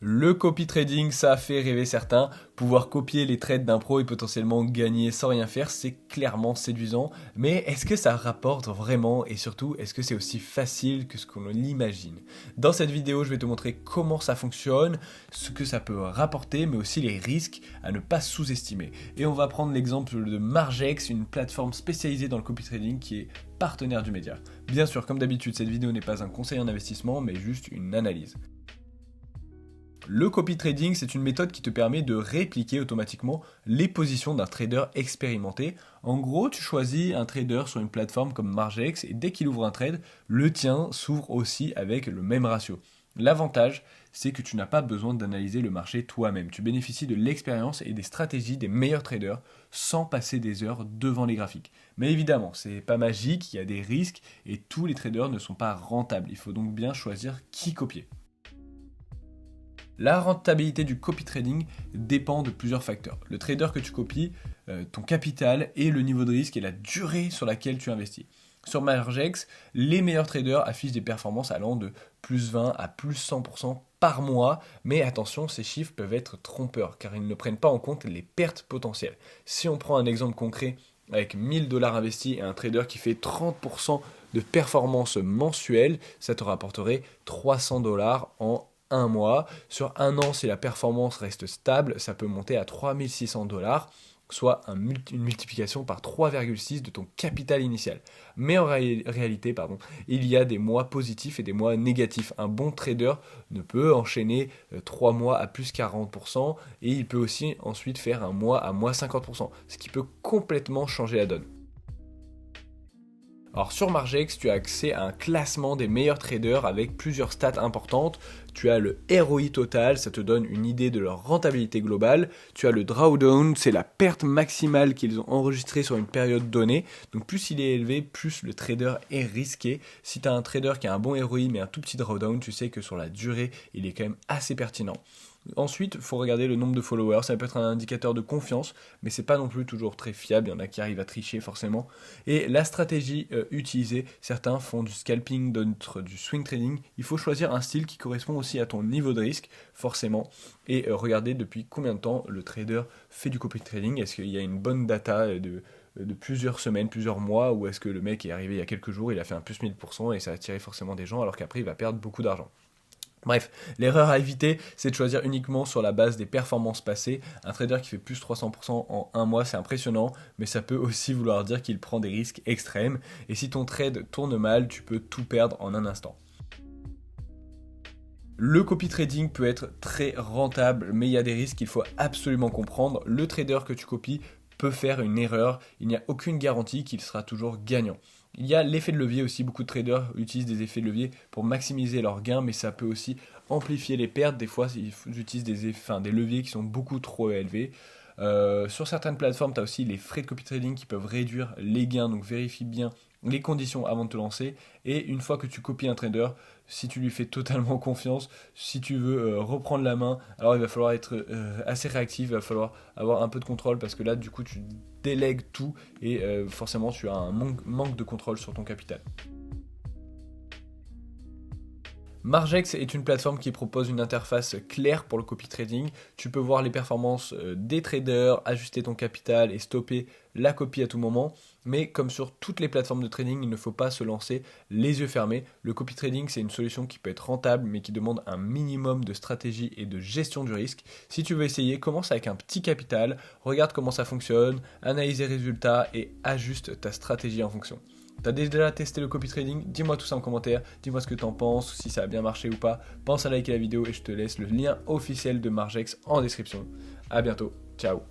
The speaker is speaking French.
Le copy trading, ça fait rêver certains. Pouvoir copier les trades d'un pro et potentiellement gagner sans rien faire, c'est clairement séduisant. Mais est-ce que ça rapporte vraiment et surtout, est-ce que c'est aussi facile que ce qu'on l'imagine? Dans cette vidéo, je vais te montrer comment ça fonctionne, ce que ça peut rapporter, mais aussi les risques à ne pas sous-estimer. Et on va prendre l'exemple de Margex, une plateforme spécialisée dans le copy trading qui est partenaire du média. Bien sûr, comme d'habitude, cette vidéo n'est pas un conseil en investissement, mais juste une analyse. Le copy trading, c'est une méthode qui te permet de répliquer automatiquement les positions d'un trader expérimenté. En gros, tu choisis un trader sur une plateforme comme Margex et dès qu'il ouvre un trade, le tien s'ouvre aussi avec le même ratio. L'avantage, c'est que tu n'as pas besoin d'analyser le marché toi-même. Tu bénéficies de l'expérience et des stratégies des meilleurs traders sans passer des heures devant les graphiques. Mais évidemment, c'est pas magique, il y a des risques et tous les traders ne sont pas rentables. Il faut donc bien choisir qui copier. La rentabilité du copy trading dépend de plusieurs facteurs. Le trader que tu copies, ton capital et le niveau de risque et la durée sur laquelle tu investis. Sur Margex, les meilleurs traders affichent des performances allant de plus 20 à plus 100% par mois, mais attention, ces chiffres peuvent être trompeurs car ils ne prennent pas en compte les pertes potentielles. Si on prend un exemple concret avec 1000 $ investis et un trader qui fait 30% de performance mensuelle, ça te rapporterait 300 $ en un mois. Sur un an, si la performance reste stable, ça peut monter à 3600 $, soit une multiplication par 3,6 de ton capital initial. Mais en réalité, il y a des mois positifs et des mois négatifs. Un bon trader ne peut enchaîner 3 mois à plus 40% et il peut aussi ensuite faire un mois à moins 50%, ce qui peut complètement changer la donne. Alors sur Margex, tu as accès à un classement des meilleurs traders avec plusieurs stats importantes. Tu as le ROI total, ça te donne une idée de leur rentabilité globale. Tu as le drawdown, c'est la perte maximale qu'ils ont enregistrée sur une période donnée. Donc plus il est élevé, plus le trader est risqué. Si tu as un trader qui a un bon ROI mais un tout petit drawdown, tu sais que sur la durée, il est quand même assez pertinent. Ensuite, il faut regarder le nombre de followers, ça peut être un indicateur de confiance, mais c'est pas non plus toujours très fiable, il y en a qui arrivent à tricher forcément. Et la stratégie utilisée, certains font du scalping, d'autres du swing trading. Il faut choisir un style qui correspond aussi à ton niveau de risque, forcément, et regarder depuis combien de temps le trader fait du copy trading. Est-ce qu'il y a une bonne data de plusieurs semaines, plusieurs mois, ou est-ce que le mec est arrivé il y a quelques jours, il a fait un plus 1000% et ça a attiré forcément des gens, alors qu'après il va perdre beaucoup d'argent. Bref, l'erreur à éviter, c'est de choisir uniquement sur la base des performances passées. Un trader qui fait plus 300% en un mois, c'est impressionnant, mais ça peut aussi vouloir dire qu'il prend des risques extrêmes. Et si ton trade tourne mal, tu peux tout perdre en un instant. Le copy trading peut être très rentable, mais il y a des risques qu'il faut absolument comprendre. Le trader que tu copies peut faire une erreur, il n'y a aucune garantie qu'il sera toujours gagnant. Il y a l'effet de levier aussi, beaucoup de traders utilisent des effets de levier pour maximiser leurs gains, mais ça peut aussi amplifier les pertes. Des fois, ils utilisent des leviers qui sont beaucoup trop élevés. Sur certaines plateformes, tu as aussi les frais de copy trading qui peuvent réduire les gains, donc vérifie bien les conditions avant de te lancer. Et une fois que tu copies un trader, si tu lui fais totalement confiance, si tu veux reprendre la main, alors il va falloir être assez réactif, il va falloir avoir un peu de contrôle parce que là, du coup, tu délègues tout et forcément, tu as un manque de contrôle sur ton capital. Margex est une plateforme qui propose une interface claire pour le copy trading. Tu peux voir les performances des traders, ajuster ton capital et stopper la copie à tout moment. Mais comme sur toutes les plateformes de trading, il ne faut pas se lancer les yeux fermés. Le copy trading, c'est une solution qui peut être rentable, mais qui demande un minimum de stratégie et de gestion du risque. Si tu veux essayer, commence avec un petit capital, regarde comment ça fonctionne, analyse les résultats et ajuste ta stratégie en fonction. T'as déjà testé le copy trading? Dis-moi tout ça en commentaire, dis-moi ce que t'en penses, si ça a bien marché ou pas. Pense à liker la vidéo et je te laisse le lien officiel de Margex en description. A bientôt, ciao.